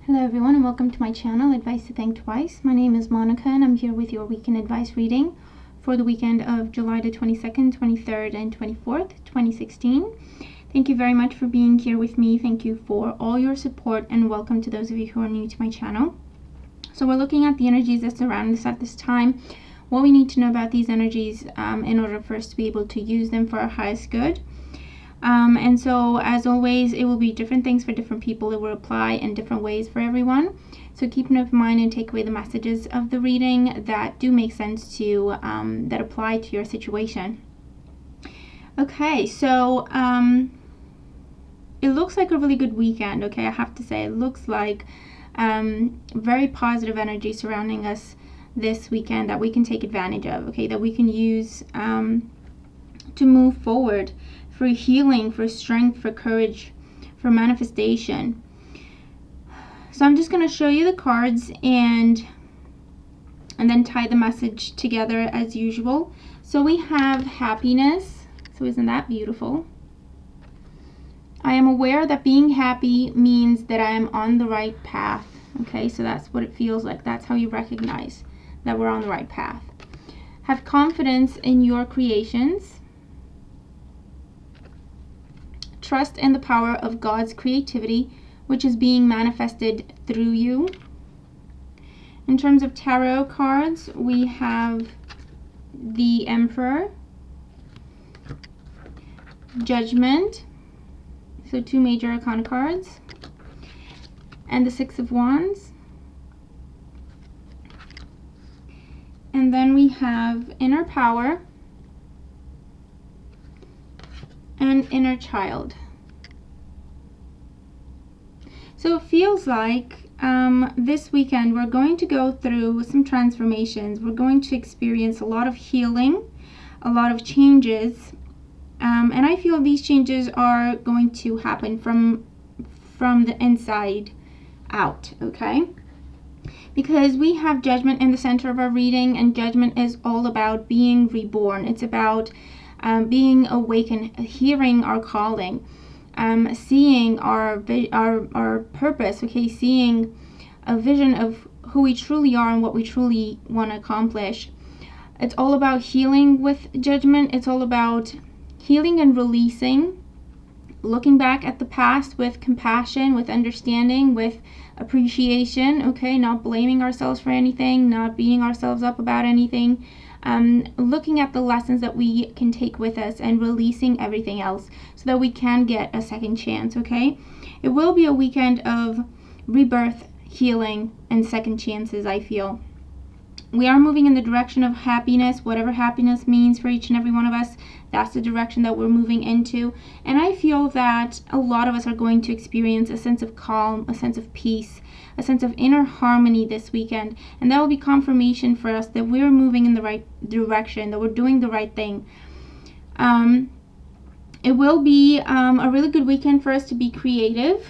Hello everyone and welcome to my channel, Advice to Think Twice. My name is Monica and I'm here with your weekend advice reading for the weekend of July the 22nd, 23rd, and 24th, 2016. Thank you very much for being here with me. Thank you for all your support and welcome to those of you who are new to my channel. So we're looking at the energies that surround us at this time, what we need to know about these energies in order for us to be able to use them for our highest good. And so, as always, it will be different things for different people. It will apply in different ways for everyone. So keep an open mind and take away the messages of the reading that do make sense to, that apply to your situation. Okay, so it looks like a really good weekend, okay, I have to say. It looks like very positive energy surrounding us this weekend that we can take advantage of, okay, that we can use to move forward, for healing, for strength, for courage, for manifestation. So I'm just going to show you the cards and then tie the message together as usual. So we have happiness. So isn't that beautiful? I am aware that being happy means that I am on the right path. Okay, so that's what it feels like. That's how you recognize that we're on the right path. Have confidence in your creations. Trust in the power of God's creativity, which is being manifested through you. In terms of tarot cards, we have the Emperor, Judgment, so two major arcana cards, and the Six of Wands. And then we have Inner Power and Inner Child. So it feels like this weekend we're going to go through some transformations. We're going to experience a lot of healing, a lot of changes, and I feel these changes are going to happen from the inside out, okay? Because we have Judgment in the center of our reading, and Judgment is all about being reborn. It's about being awakened, hearing our calling, seeing our purpose, okay, seeing a vision of who we truly are and what we truly want to accomplish. It's all about healing with Judgment. It's all about healing and releasing, looking back at the past with compassion, with understanding, with appreciation, okay, not blaming ourselves for anything, not beating ourselves up about anything. Looking at the lessons that we can take with us and releasing everything else so that we can get a second chance, okay? It will be a weekend of rebirth, healing, and second chances, I feel. We are moving in the direction of happiness, whatever happiness means for each and every one of us. That's the direction that we're moving into. And I feel that a lot of us are going to experience a sense of calm, a sense of peace, a sense of inner harmony this weekend. And that will be confirmation for us that we're moving in the right direction, that we're doing the right thing. It will be a really good weekend for us to be creative,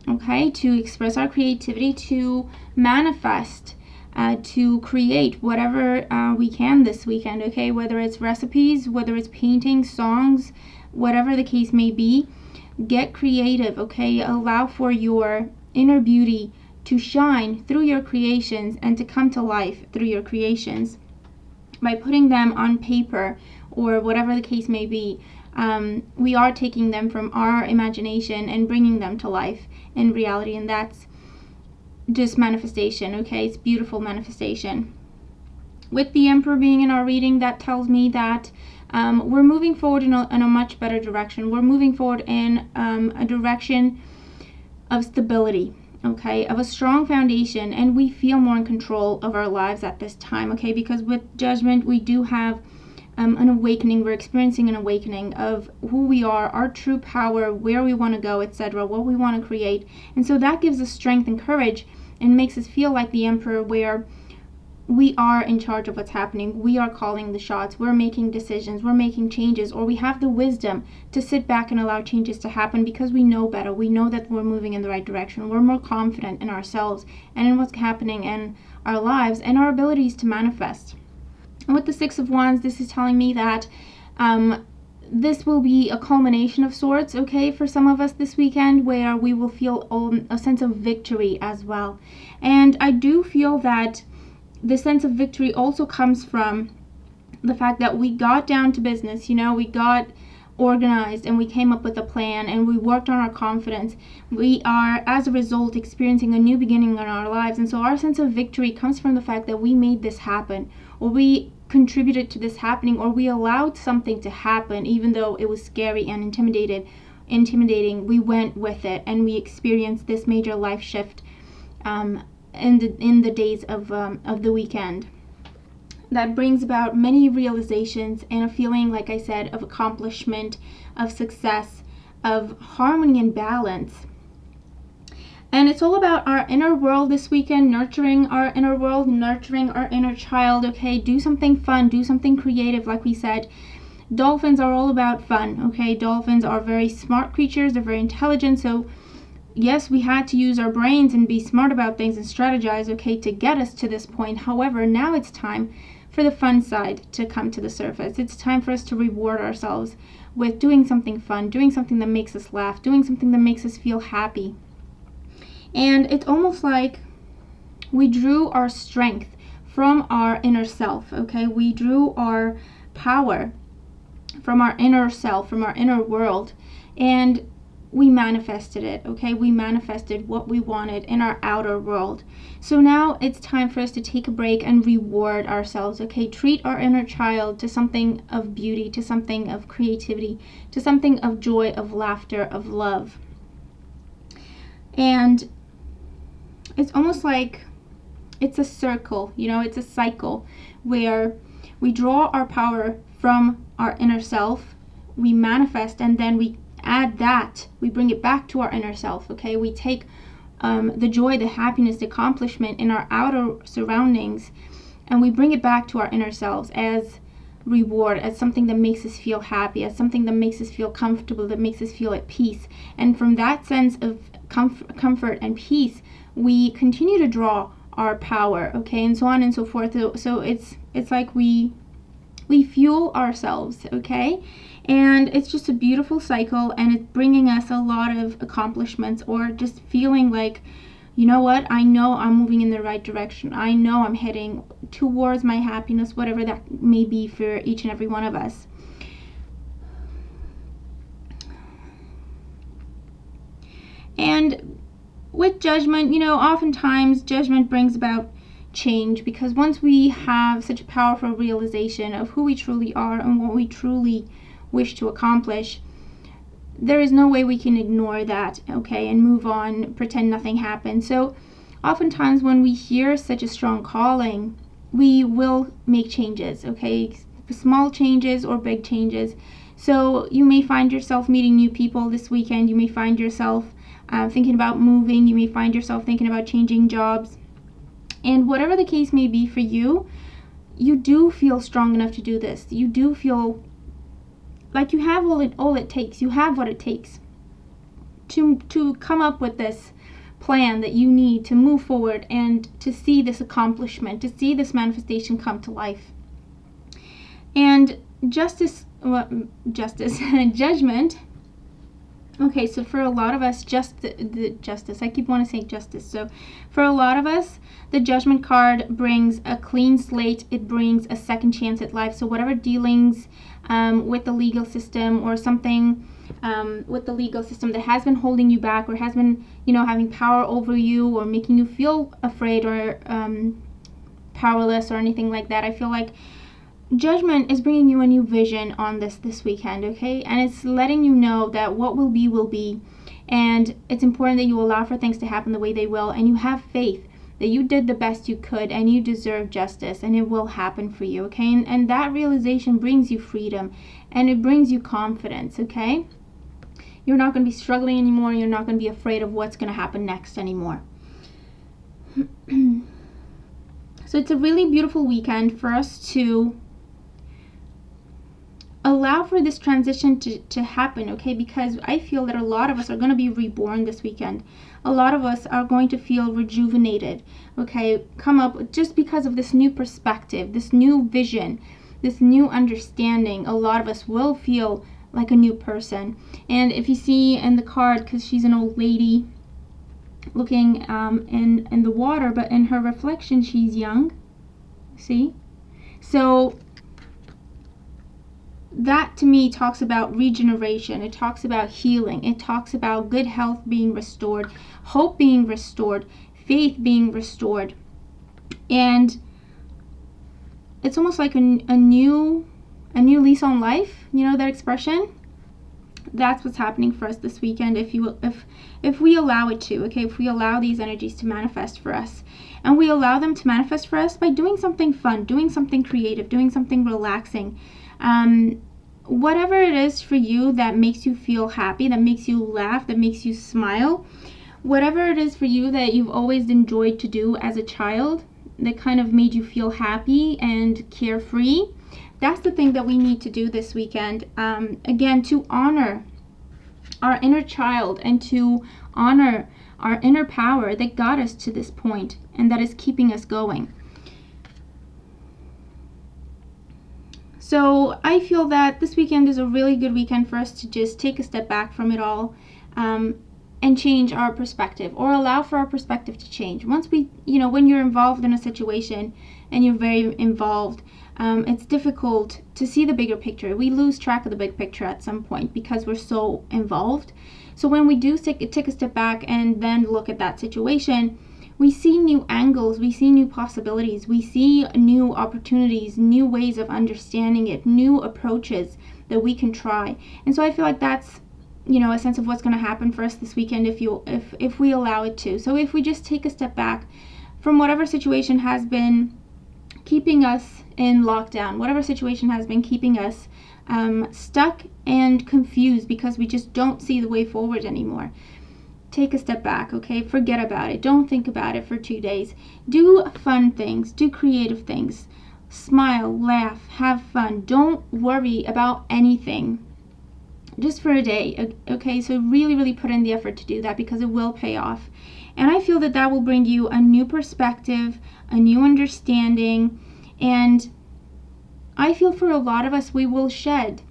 okay, to express our creativity, to manifest, to create whatever we can this weekend, okay, whether it's recipes, whether it's painting, songs, whatever the case may be. Get creative, okay? Allow for your inner beauty to shine through your creations and to come to life through your creations by putting them on paper or whatever the case may be. We are taking them from our imagination and bringing them to life in reality, and that's just manifestation, okay? It's beautiful manifestation. With the Emperor being in our reading, that tells me that we're moving forward in a much better direction. We're moving forward in a direction of stability, okay, of a strong foundation, and we feel more in control of our lives at this time, okay? Because with Judgment, we do have an awakening. We're experiencing an awakening of who we are, our true power, where we want to go, etc., what we want to create. And so that gives us strength and courage and makes us feel like the Emperor, where we are in charge of what's happening. We are calling the shots. We're making decisions. We're making changes, or we have the wisdom to sit back and allow changes to happen because we know better. We know that we're moving in the right direction. We're more confident in ourselves and in what's happening in our lives and our abilities to manifest. And with the Six of Wands, this is telling me that this will be a culmination of sorts, okay, for some of us this weekend, where we will feel a sense of victory as well. And I do feel that the sense of victory also comes from the fact that we got down to business, we got organized and we came up with a plan and we worked on our confidence. We are, as a result, experiencing a new beginning in our lives. And so our sense of victory comes from the fact that we made this happen, or we contributed to this happening, or we allowed something to happen even though it was scary and intimidating. We went with it and we experienced this major life shift in the days of the weekend. That brings about many realizations and a feeling, like I said, of accomplishment, of success, of harmony and balance. And it's all about our inner world this weekend, nurturing our inner world, nurturing our inner child, okay? Do something fun, do something creative, like we said. Dolphins are all about fun, okay? Dolphins are very smart creatures, they're very intelligent, so yes, we had to use our brains and be smart about things and strategize, okay, to get us to this point. However, now it's time for the fun side to come to the surface. It's time for us to reward ourselves with doing something fun, doing something that makes us laugh, doing something that makes us feel happy. And it's almost like we drew our strength from our inner self, okay? We drew our power from our inner self, from our inner world, and we manifested it, okay? We manifested what we wanted in our outer world. So now it's time for us to take a break and reward ourselves, okay? Treat our inner child to something of beauty, to something of creativity, to something of joy, of laughter, of love. And it's almost like it's a circle, it's a cycle where we draw our power from our inner self, we manifest, and then we add that, we bring it back to our inner self, okay? We take the joy, the happiness, the accomplishment in our outer surroundings, and we bring it back to our inner selves as reward, as something that makes us feel happy, as something that makes us feel comfortable, that makes us feel at peace. And from that sense of comfort and peace, we continue to draw our power, okay, and so on and so forth. So it's like we fuel ourselves, okay? And it's just a beautiful cycle, and it's bringing us a lot of accomplishments, or just feeling like, you know what, I know I'm moving in the right direction. I know I'm heading towards my happiness, whatever that may be for each and every one of us. And with judgment, oftentimes judgment brings about change, because once we have such a powerful realization of who we truly are and what we truly wish to accomplish, there is no way we can ignore that, okay, and move on, pretend nothing happened. So oftentimes when we hear such a strong calling, we will make changes, okay, small changes or big changes. So you may find yourself meeting new people this weekend. You may find yourself thinking about moving. You may find yourself thinking about changing jobs. And whatever the case may be for you, you do feel strong enough to do this. You do feel like you have all it takes. You have what it takes to come up with this plan that you need to move forward and to see this accomplishment, to see this manifestation come to life. And judgment. Okay, so for a lot of us, the justice, I keep wanting to say justice. So for a lot of us, the judgment card brings a clean slate. It brings a second chance at life. So whatever dealings with the legal system, or something with the legal system that has been holding you back, or has been, having power over you, or making you feel afraid or powerless or anything like that, I feel like judgment is bringing you a new vision on this weekend, okay? And it's letting you know that what will be, and it's important that you allow for things to happen the way they will, and you have faith that you did the best you could, and you deserve justice, and it will happen for you, okay? And that realization brings you freedom, and it brings you confidence, okay? You're not going to be struggling anymore. You're not going to be afraid of what's going to happen next anymore. So it's a really beautiful weekend for us to allow for this transition to happen, okay? Because I feel that a lot of us are going to be reborn this weekend. A lot of us are going to feel rejuvenated, okay? Come up just because of this new perspective, this new vision, this new understanding. A lot of us will feel like a new person. And if you see in the card, because she's an old lady looking in the water, but in her reflection she's young. See? So that to me talks about regeneration. It talks about healing. It talks about good health being restored, hope being restored, faith being restored. And it's almost like a new lease on life. You know that expression? That's what's happening for us this weekend if we allow it to, okay? If we allow these energies to manifest for us. And we allow them to manifest for us by doing something fun, doing something creative, doing something relaxing. Whatever it is for you that makes you feel happy, that makes you laugh, that makes you smile, whatever it is for you that you've always enjoyed to do as a child, that kind of made you feel happy and carefree, that's the thing that we need to do this weekend. Again, to honor our inner child and to honor our inner power that got us to this point and that is keeping us going. So I feel that this weekend is a really good weekend for us to just take a step back from it all and change our perspective, or allow for our perspective to change. Once we, when you're involved in a situation and you're very involved, it's difficult to see the bigger picture. We lose track of the big picture at some point because we're so involved. So when we do take a step back and then look at that situation, we see new angles, we see new possibilities, we see new opportunities, new ways of understanding it, new approaches that we can try. And so I feel like that's, a sense of what's going to happen for us this weekend if we allow it to. So if we just take a step back from whatever situation has been keeping us in lockdown, whatever situation has been keeping us stuck and confused because we just don't see the way forward anymore. Take a step back, okay? Forget about it. Don't think about it for 2 days. Do fun things. Do creative things. Smile, laugh, have fun. Don't worry about anything. Just for a day, okay? So really, really put in the effort to do that because it will pay off. And I feel that will bring you a new perspective, a new understanding, and I feel for a lot of us, we will shed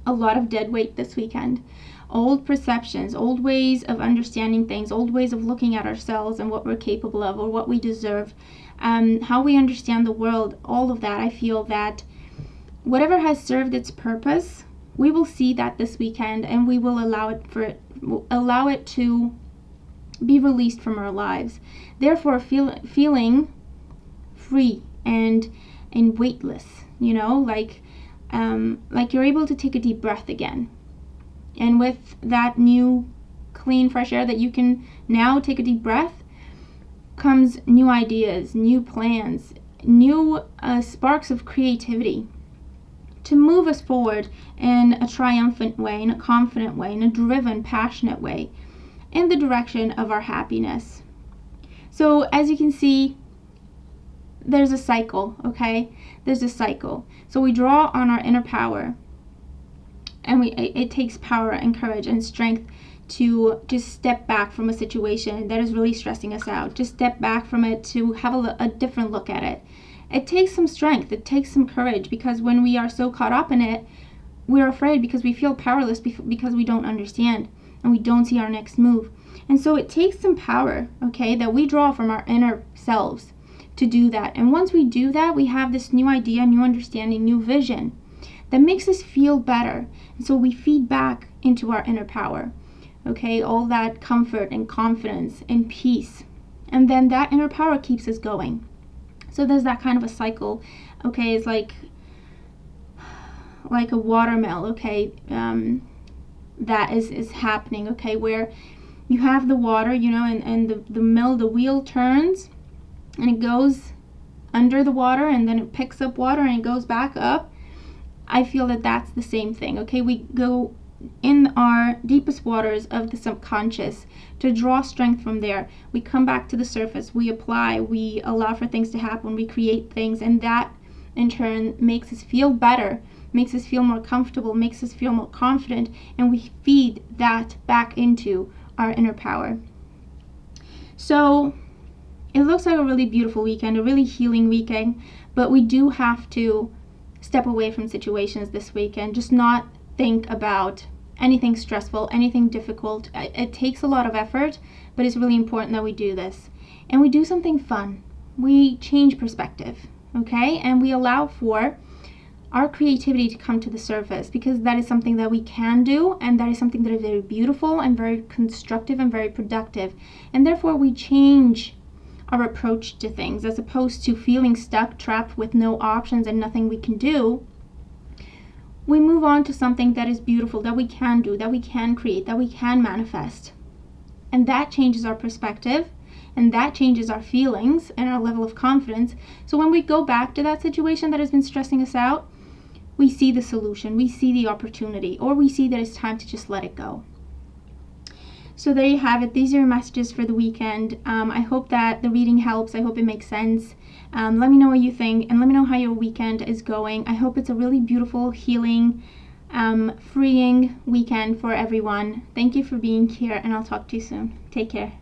a lot of dead weight this weekend. Old perceptions, old ways of understanding things, old ways of looking at ourselves and what we're capable of or what we deserve, how we understand the world, all of that. I feel that whatever has served its purpose, we will see that this weekend, and we will allow it to be released from our lives. Therefore, feeling free and weightless, like you're able to take a deep breath again. And with that new, clean, fresh air that you can now take a deep breath, comes new ideas, new plans, new sparks of creativity to move us forward in a triumphant way, in a confident way, in a driven, passionate way, in the direction of our happiness. So as you can see, there's a cycle, okay? There's a cycle. So we draw on our inner power, and it takes power and courage and strength to just step back from a situation that is really stressing us out. Just step back from it to have a different look at it. It takes some strength. It takes some courage, because when we are so caught up in it, we're afraid because we feel powerless because we don't understand and we don't see our next move. And so it takes some power, okay, that we draw from our inner selves to do that. And once we do that, we have this new idea, new understanding, new vision that makes us feel better. And so we feed back into our inner power, okay, all that comfort and confidence and peace. And then that inner power keeps us going. So there's that kind of a cycle, okay? It's like a watermill, okay, that is happening, okay, where you have the water, and the mill, the wheel turns, and it goes under the water, and then it picks up water, and it goes back up. I feel that that's the same thing, okay? We go in our deepest waters of the subconscious to draw strength from there. We come back to the surface, we apply, we allow for things to happen, we create things, and that in turn makes us feel better, makes us feel more comfortable, makes us feel more confident, and we feed that back into our inner power. So it looks like a really beautiful weekend, a really healing weekend, but we do have to step away from situations this weekend, just not think about anything stressful, anything difficult. It takes a lot of effort, but it's really important that we do this. And we do something fun. We change perspective, okay? And we allow for our creativity to come to the surface, because that is something that we can do, and that is something that is very beautiful and very constructive and very productive. And therefore we change our approach to things, as opposed to feeling stuck, trapped with no options and nothing we can do. We move on to something that is beautiful, that we can do, that we can create, that we can manifest. And that changes our perspective, and that changes our feelings and our level of confidence. So when we go back to that situation that has been stressing us out, we see the solution, we see the opportunity, or we see that it's time to just let it go. So there you have it. These are your messages for the weekend. I hope that the reading helps. I hope it makes sense. Let me know what you think, and let me know how your weekend is going. I hope it's a really beautiful, healing, freeing weekend for everyone. Thank you for being here, and I'll talk to you soon. Take care.